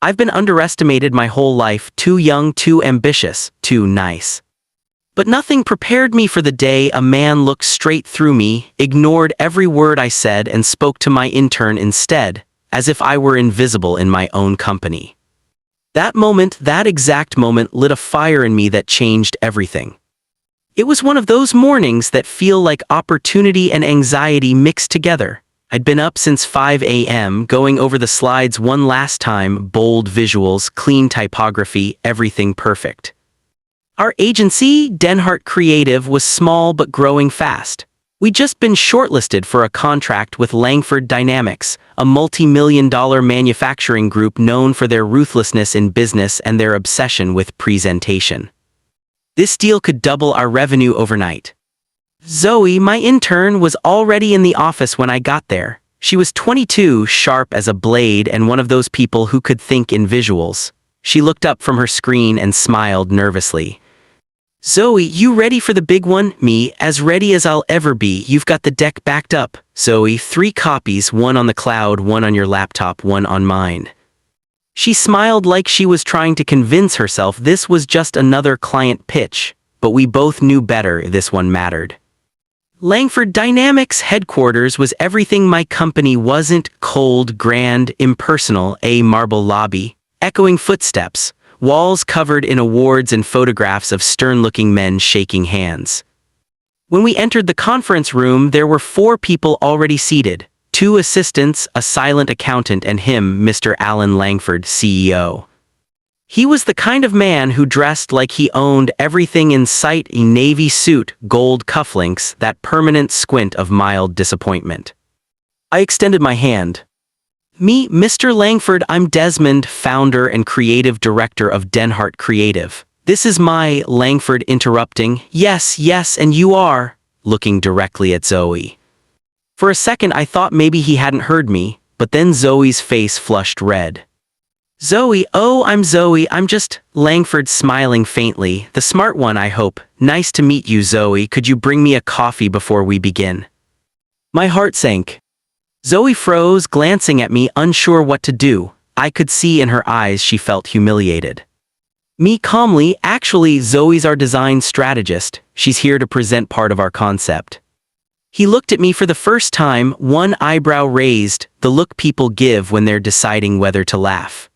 I've been underestimated my whole life, too young, too ambitious, too nice. But nothing prepared me for the day a man looked straight through me, ignored every word I said, and spoke to my intern instead, as if I were invisible in my own company. That moment, that exact moment, lit a fire in me that changed everything. It was one of those mornings that feel like opportunity and anxiety mixed together. I'd been up since 5 a.m., going over the slides one last time, bold visuals, clean typography, everything perfect. Our agency, Denhart Creative, was small but growing fast. We'd just been shortlisted for a contract with Langford Dynamics, a multi-million-dollar manufacturing group known for their ruthlessness in business and their obsession with presentation. This deal could double our revenue overnight. Zoe, my intern, was already in the office when I got there. She was 22, sharp as a blade, and one of those people who could think in visuals. She looked up from her screen and smiled nervously. "Zoe, you ready for the big one?" "Me, as ready as I'll ever be. You've got the deck backed up." "Zoe, 3 copies, one on the cloud, one on your laptop, one on mine." She smiled like she was trying to convince herself this was just another client pitch, but we both knew better. This one mattered. Langford Dynamics headquarters was everything my company wasn't: cold, grand, impersonal, a marble lobby, echoing footsteps, walls covered in awards and photographs of stern-looking men shaking hands. When we entered the conference room, there were 4 people already seated: 2 assistants, a silent accountant, and him, Mr. Alan Langford, CEO. He was the kind of man who dressed like he owned everything in sight: a navy suit, gold cufflinks, that permanent squint of mild disappointment. I extended my hand. "Me, Mr. Langford, I'm Desmond, founder and creative director of Denhart Creative. This is my..." Langford interrupting. "Yes, yes, and you are..." looking directly at Zoe. For a second I thought maybe he hadn't heard me, but then Zoe's face flushed red. "Zoe, oh, I'm Zoe, I'm just..." Langford smiling faintly. "The smart one, I hope. Nice to meet you, Zoe. Could you bring me a coffee before we begin?" My heart sank. Zoe froze, glancing at me, unsure what to do. I could see in her eyes she felt humiliated. Me calmly, "Actually, Zoe's our design strategist. She's here to present part of our concept." He looked at me for the first time, one eyebrow raised, the look people give when they're deciding whether to laugh.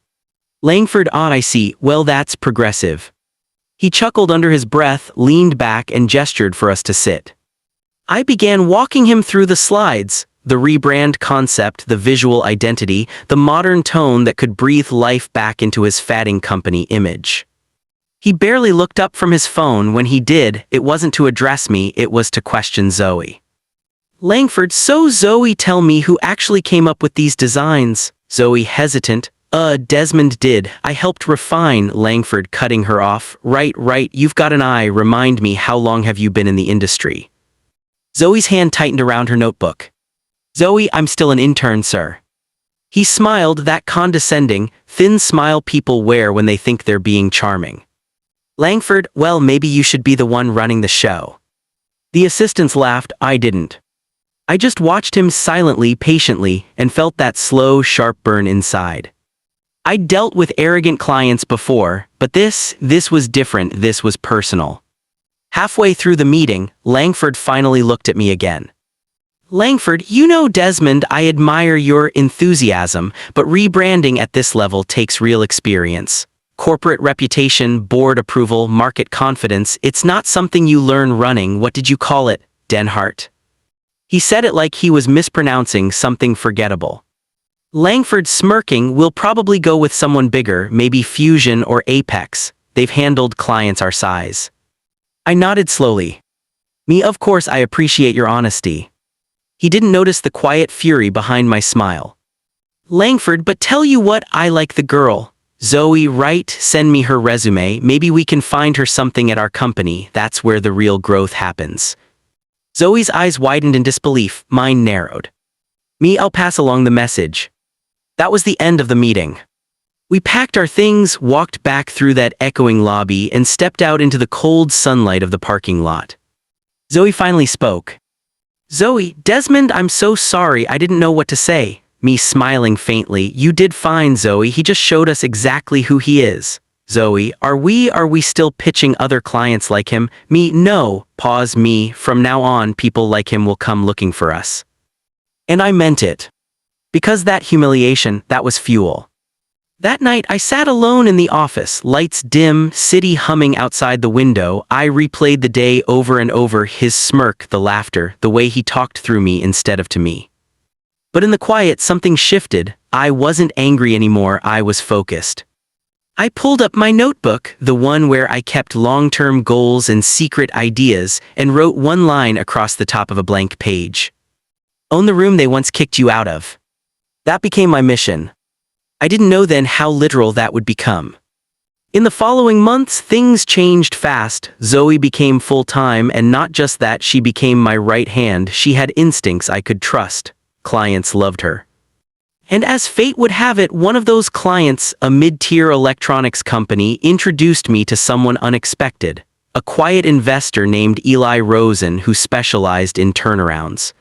Langford, "Ah, I see. Well, that's progressive." He chuckled under his breath, leaned back, and gestured for us to sit. I began walking him through the slides: the rebrand concept, the visual identity, the modern tone that could breathe life back into his fatting company image. He barely looked up from his phone. When he did, it wasn't to address me, it was to question Zoe. Langford, "So Zoe, tell me who actually came up with these designs?" Zoe hesitant. Desmond did. I helped refine." Langford cutting her off. Right, you've got an eye. Remind me, how long have you been in the industry?" Zoe's hand tightened around her notebook. "Zoe, I'm still an intern, sir." He smiled, that condescending, thin smile people wear when they think they're being charming. Langford, "Well, maybe you should be the one running the show." The assistants laughed. I didn't. I just watched him silently, patiently, and felt that slow, sharp burn inside. I'd dealt with arrogant clients before, but this was different. This was personal. Halfway through the meeting, Langford finally looked at me again. "Langford, you know, Desmond, I admire your enthusiasm, but rebranding at this level takes real experience. Corporate reputation, board approval, market confidence, it's not something you learn running." "What did you call it?" "Denhart." He said it like he was mispronouncing something forgettable. Langford smirking. "We'll probably go with someone bigger, maybe Fusion or Apex. They've handled clients our size." I nodded slowly. "Me, of course, I appreciate your honesty." He didn't notice the quiet fury behind my smile. Langford, "But tell you what, I like the girl. Zoe, right? Send me her resume. Maybe we can find her something at our company. That's where the real growth happens." Zoe's eyes widened in disbelief, mine narrowed. "Me, I'll pass along the message." That was the end of the meeting. We packed our things, walked back through that echoing lobby, and stepped out into the cold sunlight of the parking lot. Zoe finally spoke. "Zoe, Desmond, I'm so sorry, I didn't know what to say." Me smiling faintly. You did fine, Zoe. He just showed us exactly who he is. Zoe, are we still pitching other clients like him? Me, no. Pause. Me, from now on, people like him will come looking for us. And I meant it. Because that humiliation, that was fuel. That night, I sat alone in the office, lights dim, city humming outside the window. I replayed the day over and over, his smirk, the laughter, the way he talked through me instead of to me. But in the quiet, something shifted. I wasn't angry anymore, I was focused. I pulled up my notebook, the one where I kept long-term goals and secret ideas, and wrote one line across the top of a blank page. Own the room they once kicked you out of. That became my mission. I didn't know then how literal that would become. In the following months, things changed fast. Zoe became full-time, and not just that, she became my right hand. She had instincts I could trust. Clients loved her. And as fate would have it, one of those clients, a mid-tier electronics company, introduced me to someone unexpected, a quiet investor named Eli Rosen who specialized in turnarounds.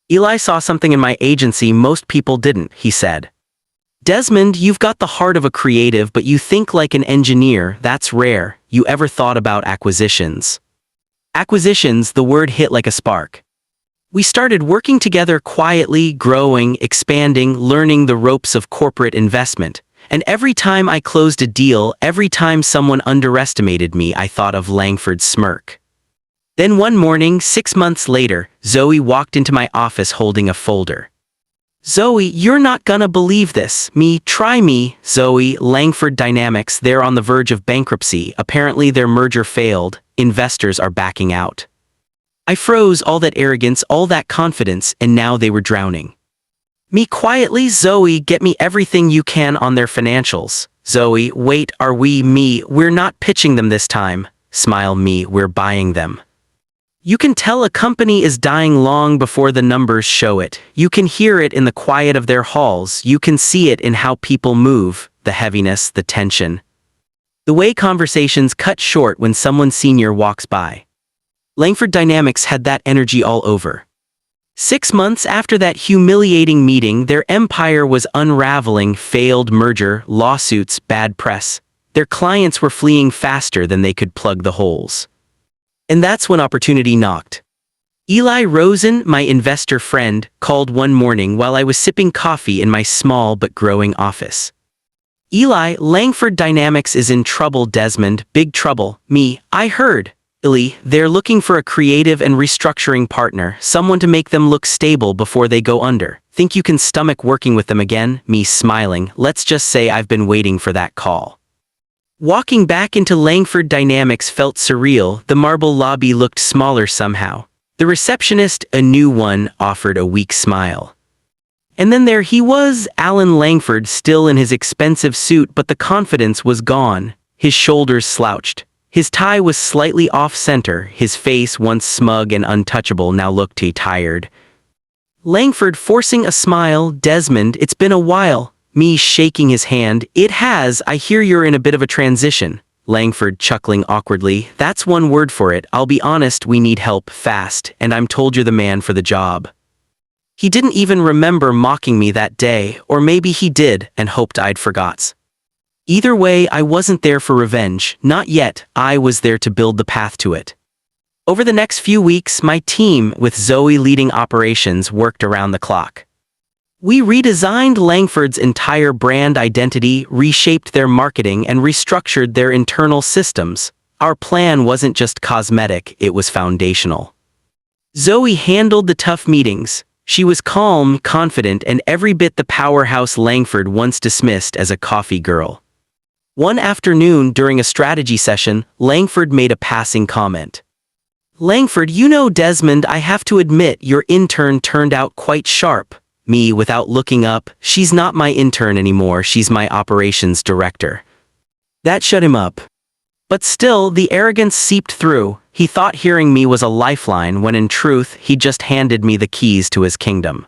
Eli saw something in my agency most people didn't, he said. Desmond, you've got the heart of a creative, but you think like an engineer. That's rare. You ever thought about acquisitions? Acquisitions, the word hit like a spark. We started working together quietly, growing, expanding, learning the ropes of corporate investment. And every time I closed a deal, every time someone underestimated me, I thought of Langford's smirk. Then one morning, 6 months later, Zoe walked into my office holding a folder. Zoe, you're not gonna believe this. Me, try me. Zoe, Langford Dynamics, they're on the verge of bankruptcy. Apparently their merger failed. Investors are backing out. I froze, all that arrogance, all that confidence, and now they were drowning. Me quietly, Zoe, get me everything you can on their financials. Zoe, wait, are we? Me, we're not pitching them this time. Smile. Me, we're buying them. You can tell a company is dying long before the numbers show it. You can hear it in the quiet of their halls. You can see it in how people move, the heaviness, the tension. The way conversations cut short when someone senior walks by. Langford Dynamics had that energy all over. 6 months after that humiliating meeting, their empire was unraveling. Failed merger, lawsuits, bad press. Their clients were fleeing faster than they could plug the holes. And that's when opportunity knocked. Eli Rosen, my investor friend, called one morning while I was sipping coffee in my small but growing office. Eli, Langford Dynamics is in trouble, Desmond, big trouble. Me, I heard. Eli, they're looking for a creative and restructuring partner, someone to make them look stable before they go under. Think you can stomach working with them again? Me smiling, let's just say I've been waiting for that call. Walking back into Langford Dynamics felt surreal. The marble lobby looked smaller somehow. The receptionist, a new one, offered a weak smile. And then there he was, Alan Langford, still in his expensive suit, but the confidence was gone. His shoulders slouched. His tie was slightly off-center. His face, once smug and untouchable, now looked tired. Langford forcing a smile. Desmond, it's been a while. Me shaking his hand. It has. I hear you're in a bit of a transition. Langford chuckling awkwardly. That's one word for it. I'll be honest, we need help fast, and I'm told you're the man for the job. He didn't even remember mocking me that day, or maybe he did and hoped I'd forgot. Either way, I wasn't there for revenge. Not yet. I was there to build the path to it. Over the next few weeks, my team, with Zoe leading operations, worked around the clock. We redesigned Langford's entire brand identity, reshaped their marketing, and restructured their internal systems. Our plan wasn't just cosmetic, it was foundational. Zoe handled the tough meetings. She was calm, confident, and every bit the powerhouse Langford once dismissed as a coffee girl. One afternoon, during a strategy session, Langford made a passing comment. Langford, you know, Desmond, I have to admit, your intern turned out quite sharp. Me, without looking up, she's not my intern anymore, she's my operations director. That shut him up. But still, the arrogance seeped through. He thought hearing me was a lifeline when in truth, he just handed me the keys to his kingdom.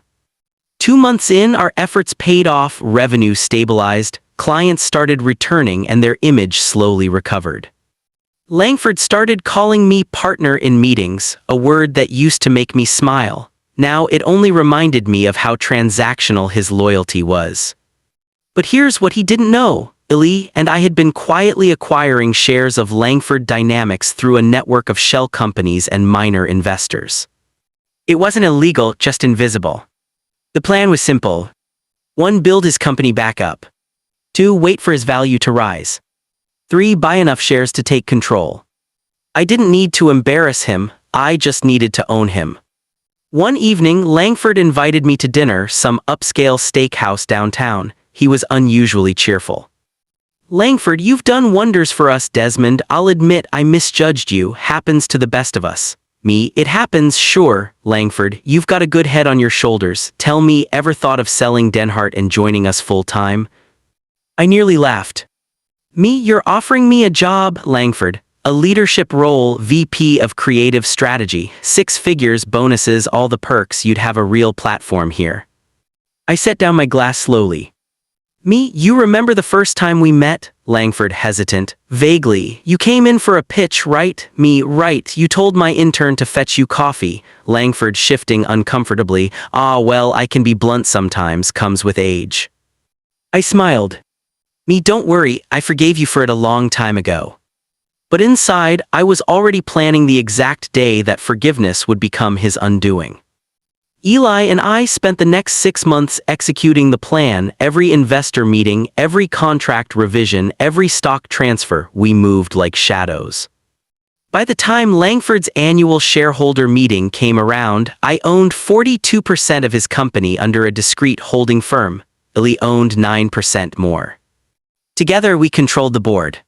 2 months in, our efforts paid off, revenue stabilized, clients started returning, and their image slowly recovered. Langford started calling me partner in meetings, a word that used to make me smile. Now it only reminded me of how transactional his loyalty was. But here's what he didn't know. Illy and I had been quietly acquiring shares of Langford Dynamics through a network of shell companies and minor investors. It wasn't illegal, just invisible. The plan was simple. 1. Build his company back up. 2. Wait for his value to rise. 3. Buy enough shares to take control. I didn't need to embarrass him, I just needed to own him. One evening, Langford invited me to dinner, some upscale steakhouse downtown. He was unusually cheerful. Langford, you've done wonders for us, Desmond. I'll admit I misjudged you. Happens to the best of us. Me, it happens, sure. Langford, you've got a good head on your shoulders. Tell me, ever thought of selling Denhart and joining us full-time? I nearly laughed. Me, you're offering me a job, Langford. A leadership role, VP of Creative Strategy, 6 figures, bonuses, all the perks. You'd have a real platform here. I set down my glass slowly. Me, you remember the first time we met? Langford, hesitant. Vaguely. You came in for a pitch, right? Me, right. You told my intern to fetch you coffee. Langford, shifting uncomfortably. Ah, well, I can be blunt sometimes, comes with age. I smiled. Me, don't worry, I forgave you for it a long time ago. But inside, I was already planning the exact day that forgiveness would become his undoing. Eli and I spent the next 6 months executing the plan. Every investor meeting, every contract revision, every stock transfer, we moved like shadows. By the time Langford's annual shareholder meeting came around, I owned 42% of his company under a discreet holding firm. Eli owned 9% more. Together, we controlled the board.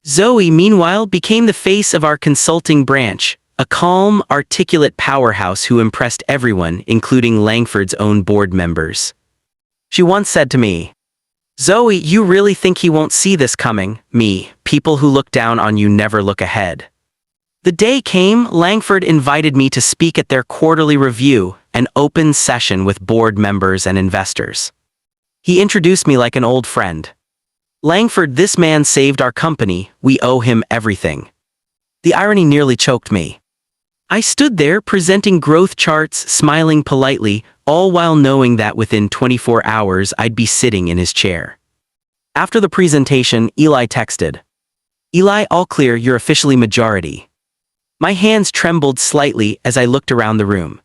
Zoe, meanwhile, became the face of our consulting branch, a calm, articulate powerhouse who impressed everyone, including Langford's own board members. She once said to me, "Zoe, you really think he won't see this coming?" Me, people who look down on you never look ahead. The day came, Langford invited me to speak at their quarterly review, an open session with board members and investors. He introduced me like an old friend. Langford, this man saved our company, we owe him everything. The irony nearly choked me. I stood there presenting growth charts, smiling politely, all while knowing that within 24 hours I'd be sitting in his chair. After the presentation, Eli texted, "Eli, all clear, you're officially majority." My hands trembled slightly as I looked around the room.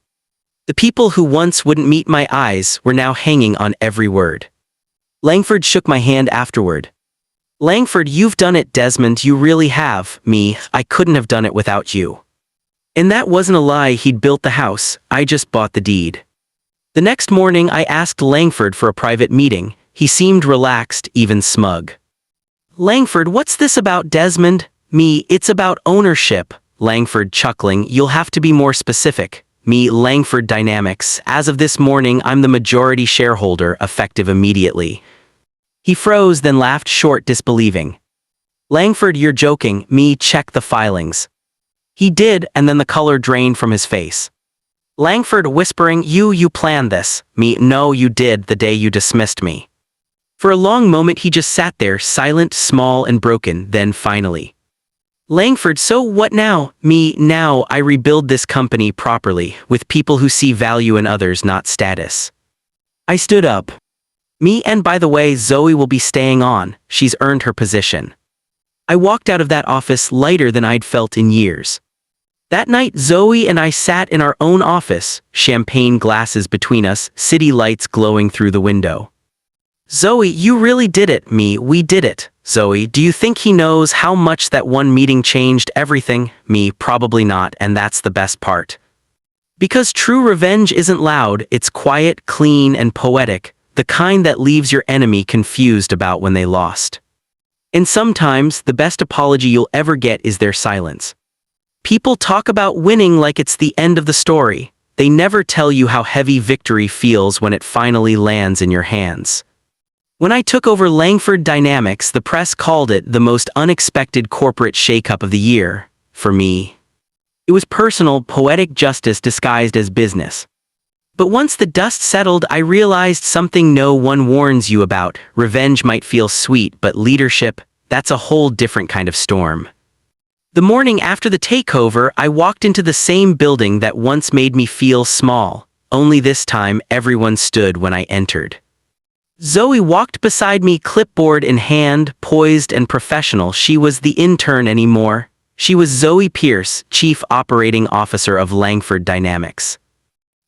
The people who once wouldn't meet my eyes were now hanging on every word. Langford shook my hand afterward. "Langford, you've done it, Desmond, you really have. Me, I couldn't have done it without you." And that wasn't a lie. He'd built the house, I just bought the deed. The next morning I asked Langford for a private meeting. He seemed relaxed, even smug. "Langford, what's this about, Desmond?" Me, "It's about ownership." Langford, chuckling, "You'll have to be more specific." Me, "Langford Dynamics. As of this morning, I'm the majority shareholder, effective immediately." He froze, then laughed short, disbelieving. "Langford, you're joking." Me, "Check the filings." He did, and then the color drained from his face. Langford, whispering, You planned this." Me, "No, you did, the day you dismissed me." For a long moment he just sat there, silent, small and broken, then finally. "Langford, so what now?" Me, "Now I rebuild this company properly, with people who see value in others, not status." I stood up. Me, "And by the way, Zoe will be staying on, she's earned her position." I walked out of that office lighter than I'd felt in years. That night, Zoe and I sat in our own office, champagne glasses between us, city lights glowing through the window. "Zoe, you really did it." Me, "We did it." Zoe, "Do you think he knows how much that one meeting changed everything?" Me, "Probably not, and that's the best part. Because true revenge isn't loud, it's quiet, clean, and poetic, the kind that leaves your enemy confused about when they lost. And sometimes, the best apology you'll ever get is their silence. People talk about winning like it's the end of the story. They never tell you how heavy victory feels when it finally lands in your hands. When I took over Langford Dynamics, the press called it the most unexpected corporate shakeup of the year. For me, it was personal, poetic justice disguised as business. But once the dust settled, I realized something no one warns you about. Revenge might feel sweet, but leadership, that's a whole different kind of storm. The morning after the takeover, I walked into the same building that once made me feel small. only this time everyone stood when I entered. Zoe walked beside me, clipboard in hand, poised and professional. She was the intern anymore. She was Zoe Pierce, Chief Operating Officer of Langford Dynamics.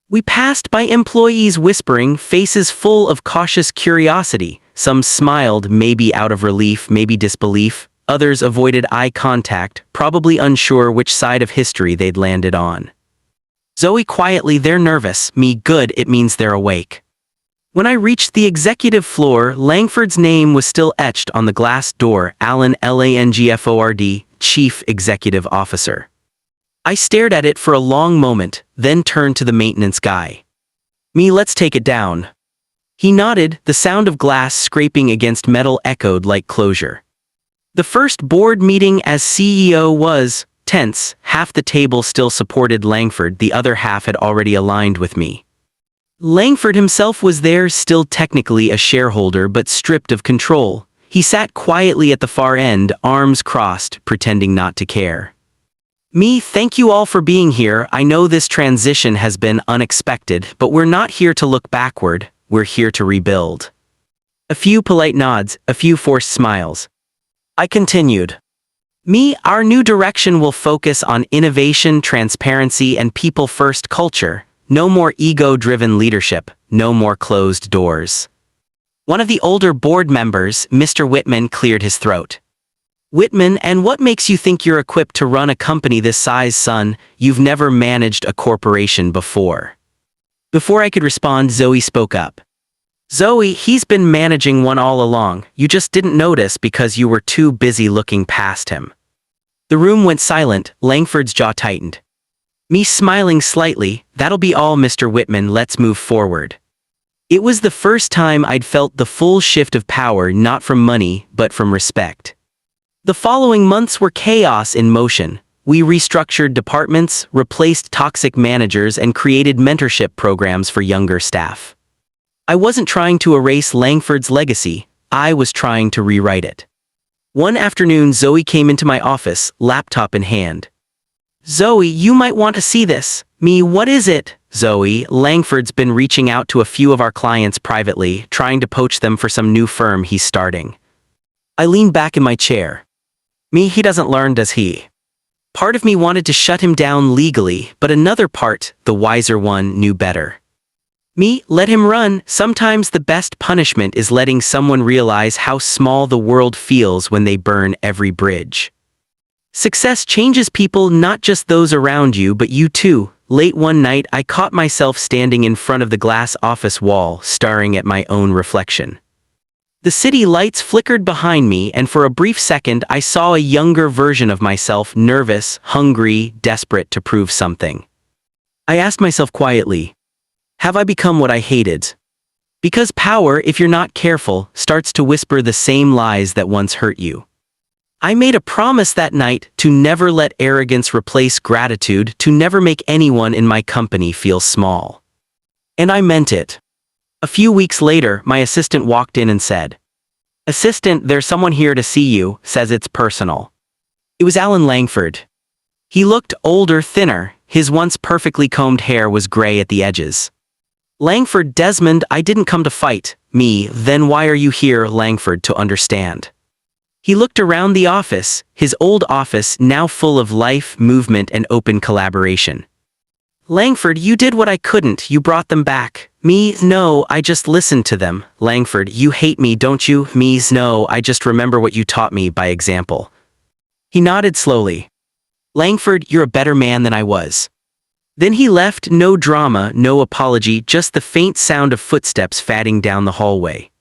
We passed by employees whispering, faces full of cautious curiosity. Some smiled, maybe out of relief, maybe disbelief. Others avoided eye contact, probably unsure which side of history they'd landed on. Zoe quietly, "They're nervous." Me, "Good, it means they're awake." When I reached the executive floor, Langford's name was still etched on the glass door, Alan Langford, Chief Executive Officer. I stared at it for a long moment, then turned to the maintenance guy. "Me, let's take it down." He nodded, the sound of glass scraping against metal echoed like closure. The first board meeting as CEO was tense. Half the table still supported Langford, the other half had already aligned with me. Langford himself was there, still technically a shareholder but stripped of control. He sat quietly at the far end, arms crossed, pretending not to care. "Me, thank you all for being here. I know this transition has been unexpected, but we're not here to look backward, we're here to rebuild." A few polite nods, a few forced smiles. I continued. "Me, our new direction will focus on innovation, transparency, and people-first culture. No more ego-driven leadership, no more closed doors." One of the older board members, Mr. Whitman, cleared his throat. "Whitman, and what makes you think you're equipped to run a company this size, son? You've never managed a corporation before." Before I could respond, Zoe spoke up. "Zoe, he's been managing one all along. You just didn't notice because you were too busy looking past him." The room went silent, Langford's jaw tightened. Me, smiling slightly, "That'll be all, Mr. Whitman, let's move forward." It was the first time I'd felt the full shift of power, not from money, but from respect. The following months were chaos in motion. We restructured departments, replaced toxic managers, and created mentorship programs for younger staff. I wasn't trying to erase Langford's legacy, I was trying to rewrite it. One afternoon, Zoe came into my office, laptop in hand. "Zoe, you might want to see this." Me, "What is it?" "Zoe, Langford's been reaching out to a few of our clients privately, trying to poach them for some new firm he's starting." I leaned back in my chair. Me, "He doesn't learn, does he?" Part of me wanted to shut him down legally, but another part, the wiser one, knew better. Me, "Let him run. Sometimes the best punishment is letting someone realize how small the world feels when they burn every bridge. Success changes people, not just those around you, but you too." Late one night, I caught myself standing in front of the glass office wall, staring at my own reflection. The city lights flickered behind me, and for a brief second I saw a younger version of myself, nervous, hungry, desperate to prove something. I asked myself quietly, have I become what I hated? Because power, if you're not careful, starts to whisper the same lies that once hurt you. I made a promise that night to never let arrogance replace gratitude, to never make anyone in my company feel small. And I meant it. A few weeks later, my assistant walked in and said, "Assistant, there's someone here to see you, says it's personal." It was Alan Langford. He looked older, thinner, his once perfectly combed hair was gray at the edges. "Langford, Desmond, I didn't come to fight." Me, "Then why are you here, Langford?" "To understand." He looked around the office, his old office now full of life, movement, and open collaboration. "Langford, you did what I couldn't, you brought them back." Me, "No, I just listened to them." Langford, "You hate me, don't you?" Me, "No, I just remember what you taught me by example." He nodded slowly. "Langford, you're a better man than I was." Then he left, no drama, no apology, just the faint sound of footsteps fading down the hallway.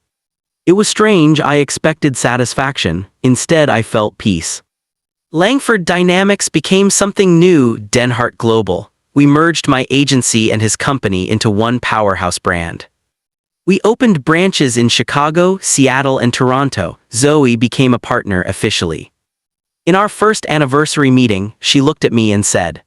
It was strange, I expected satisfaction, instead I felt peace. Langford Dynamics became something new, Denhart Global. We merged my agency and his company into one powerhouse brand. We opened branches in Chicago, Seattle, and Toronto. Zoe became a partner officially. In our first anniversary meeting, she looked at me and said,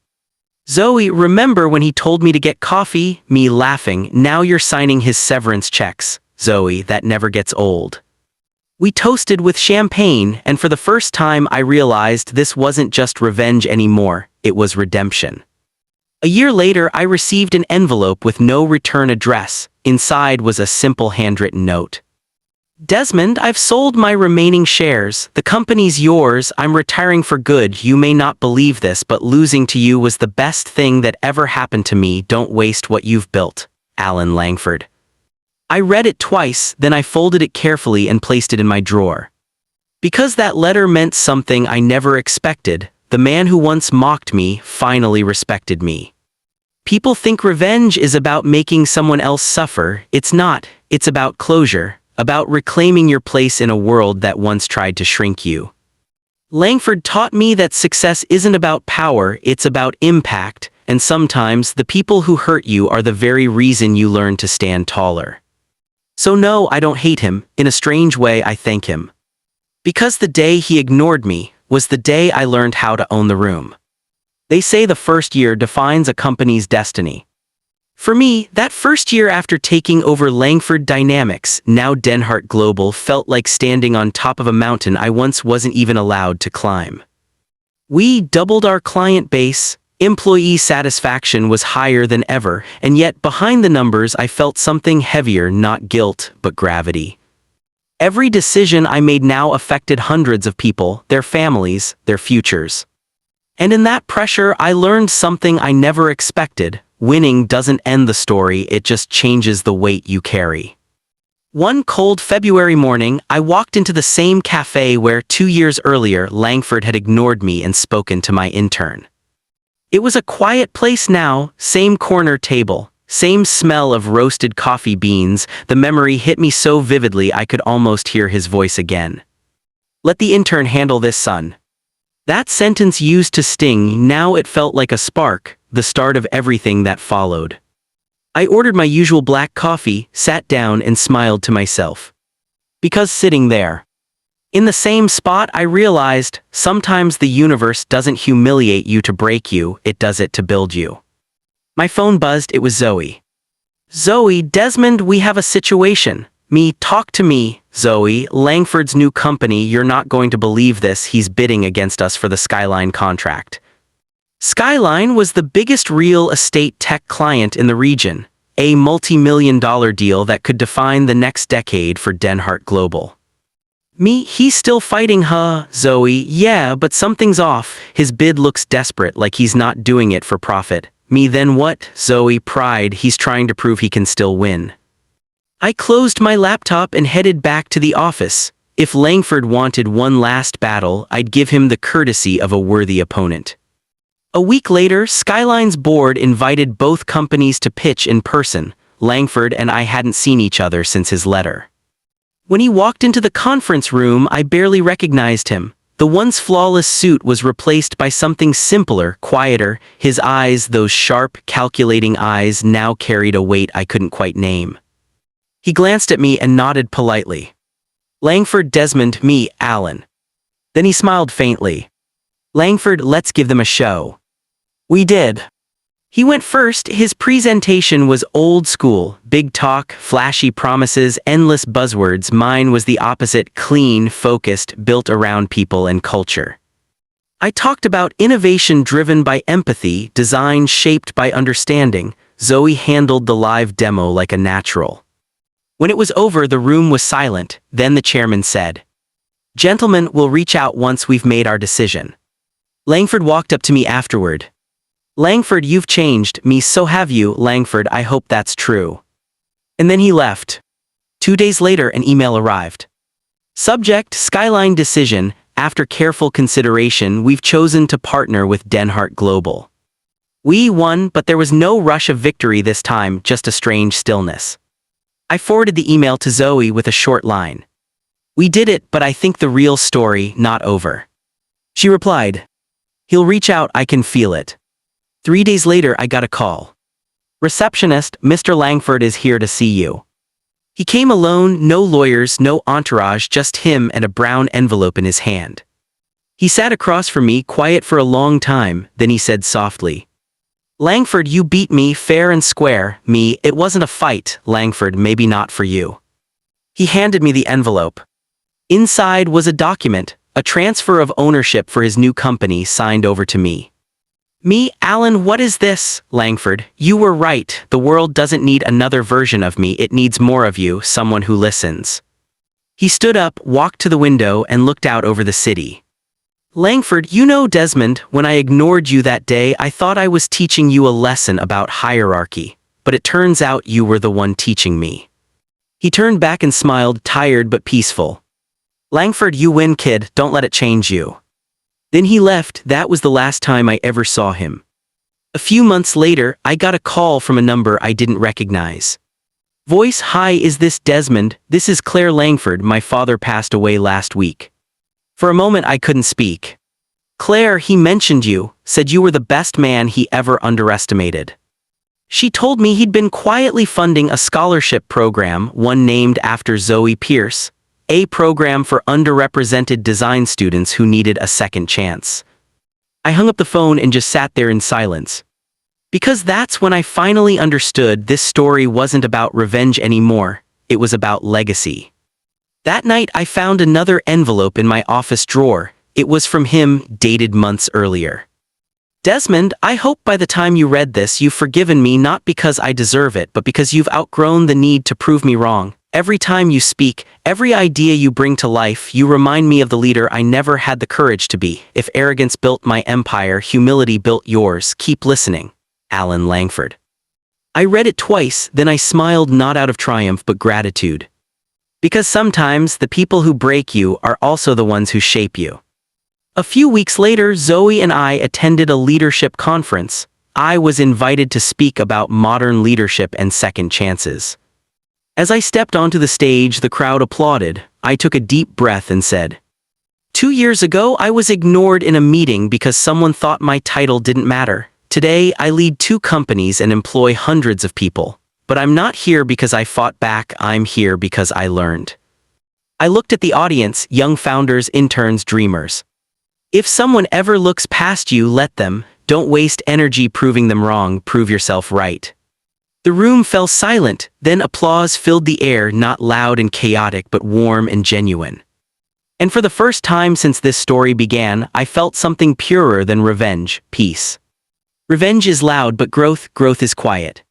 "Zoe, remember when he told me to get coffee?" Me, laughing, "Now you're signing his severance checks." Zoe, "That never gets old." We toasted with champagne, and for the first time I realized this wasn't just revenge anymore, it was redemption. A year later, I received an envelope with no return address. Inside was a simple handwritten note. Desmond, I've sold my remaining shares. The company's yours. I'm retiring for good. You may not believe this, but losing to you was the best thing that ever happened to me. Don't waste what you've built. Alan Langford. I read it twice, then I folded it carefully and placed it in my drawer. Because that letter meant something I never expected, the man who once mocked me finally respected me. People think revenge is about making someone else suffer. It's not. It's about closure, about reclaiming your place in a world that once tried to shrink you. Langford taught me that success isn't about power, it's about impact, and sometimes the people who hurt you are the very reason you learn to stand taller. So no, I don't hate him. In a strange way, I thank him. Because the day he ignored me was the day I learned how to own the room. They say the first year defines a company's destiny. For me, that first year after taking over Langford Dynamics, now Denhart Global, felt like standing on top of a mountain I once wasn't even allowed to climb. We doubled our client base, employee satisfaction was higher than ever, and yet behind the numbers I felt something heavier, not guilt, but gravity. Every decision I made now affected hundreds of people, their families, their futures. And in that pressure, I learned something I never expected. Winning doesn't end the story, it just changes the weight you carry. One cold February morning, I walked into the same cafe where 2 years earlier Langford had ignored me and spoken to my intern. It was a quiet place now, same corner table, same smell of roasted coffee beans. The memory hit me so vividly I could almost hear his voice again. Let the intern handle this, son. That sentence used to sting, now it felt like a spark, the start of everything that followed. I ordered my usual black coffee, sat down and smiled to myself. Because sitting there, in the same spot, I realized sometimes the universe doesn't humiliate you to break you, it does it to build you. My phone buzzed, it was Zoe. Zoe, Desmond, we have a situation. Me, talk to me, Zoe, Langford's new company, you're not going to believe this, he's bidding against us for the Skyline contract. Skyline was the biggest real estate tech client in the region, a multi-million-dollar deal that could define the next decade for Denhart Global. Me, he's still fighting, huh, Zoe? Yeah, but something's off. His bid looks desperate, like he's not doing it for profit. Me, then what? Zoe, pride, he's trying to prove he can still win. I closed my laptop and headed back to the office. If Langford wanted one last battle, I'd give him the courtesy of a worthy opponent. A week later, Skyline's board invited both companies to pitch in person. Langford and I hadn't seen each other since his letter. When he walked into the conference room, I barely recognized him. The once flawless suit was replaced by something simpler, quieter. His eyes, those sharp, calculating eyes, now carried a weight I couldn't quite name. He glanced at me and nodded politely. Langford, Desmond, me, Alan. Then he smiled faintly. Langford, let's give them a show. We did. He went first. His presentation was old school, big talk, flashy promises, endless buzzwords. Mine was the opposite, clean, focused, built around people and culture. I talked about innovation driven by empathy, design shaped by understanding. Zoe handled the live demo like a natural. When it was over, the room was silent. Then the chairman said, "Gentlemen, we'll reach out once we've made our decision." Langford walked up to me afterward. Langford, you've changed. Me, so have you, Langford, I hope that's true. And then he left. 2 days later, an email arrived. Subject, Skyline decision. After careful consideration, we've chosen to partner with Denhart Global. We won, but there was no rush of victory this time, just a strange stillness. I forwarded the email to Zoe with a short line. We did it, but I think the real story, not over. She replied, he'll reach out, I can feel it. 3 days later, I got a call. Receptionist, Mr. Langford is here to see you. He came alone, no lawyers, no entourage, just him and a brown envelope in his hand. He sat across from me, quiet for a long time, then he said softly, Langford, you beat me fair and square. Me, it wasn't a fight, Langford, maybe not for you. He handed me the envelope. Inside was a document, a transfer of ownership for his new company signed over to me. Me, Alan, what is this? Langford, you were right. The world doesn't need another version of me, it needs more of you, someone who listens. He stood up, walked to the window, and looked out over the city. Langford, you know, Desmond, when I ignored you that day, I thought I was teaching you a lesson about hierarchy, but it turns out you were the one teaching me. He turned back and smiled, tired but peaceful. Langford, you win, kid, don't let it change you. Then he left. That was the last time I ever saw him. A few months later, I got a call from a number I didn't recognize. Voice, hi, is this Desmond? This is Claire Langford, my father passed away last week. For a moment I couldn't speak. Claire, he mentioned you, said you were the best man he ever underestimated. She told me he'd been quietly funding a scholarship program, one named after Zoe Pierce, a program for underrepresented design students who needed a second chance. I hung up the phone and just sat there in silence. Because that's when I finally understood this story wasn't about revenge anymore, it was about legacy. That night I found another envelope in my office drawer. It was from him, dated months earlier. Desmond, I hope by the time you read this you've forgiven me not because I deserve it but because you've outgrown the need to prove me wrong. Every time you speak, every idea you bring to life, you remind me of the leader I never had the courage to be. If arrogance built my empire, humility built yours. Keep listening. Alan Langford. I read it twice, then I smiled, not out of triumph but gratitude. Because sometimes the people who break you are also the ones who shape you. A few weeks later, Zoe and I attended a leadership conference. I was invited to speak about modern leadership and second chances. As I stepped onto the stage, the crowd applauded. I took a deep breath and said, 2 years ago, I was ignored in a meeting because someone thought my title didn't matter. Today, I lead 2 companies and employ hundreds of people. But I'm not here because I fought back, I'm here because I learned. I looked at the audience, young founders, interns, dreamers. If someone ever looks past you, let them. Don't waste energy proving them wrong, prove yourself right. The room fell silent, then applause filled the air, not loud and chaotic but warm and genuine. And for the first time since this story began, I felt something purer than revenge, peace. Revenge is loud but growth is quiet.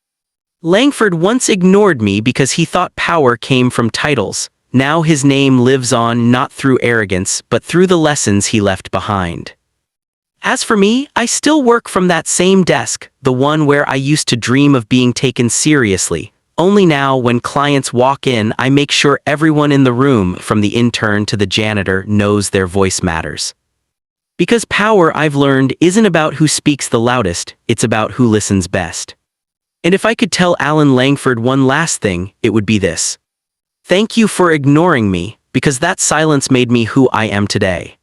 Langford once ignored me because he thought power came from titles. Now his name lives on not through arrogance but through the lessons he left behind. As for me, I still work from that same desk, the one where I used to dream of being taken seriously. Only now, when clients walk in, I make sure everyone in the room, from the intern to the janitor, knows their voice matters. Because power, I've learned, isn't about who speaks the loudest, it's about who listens best. And if I could tell Alan Langford one last thing, it would be this. Thank you for ignoring me, because that silence made me who I am today.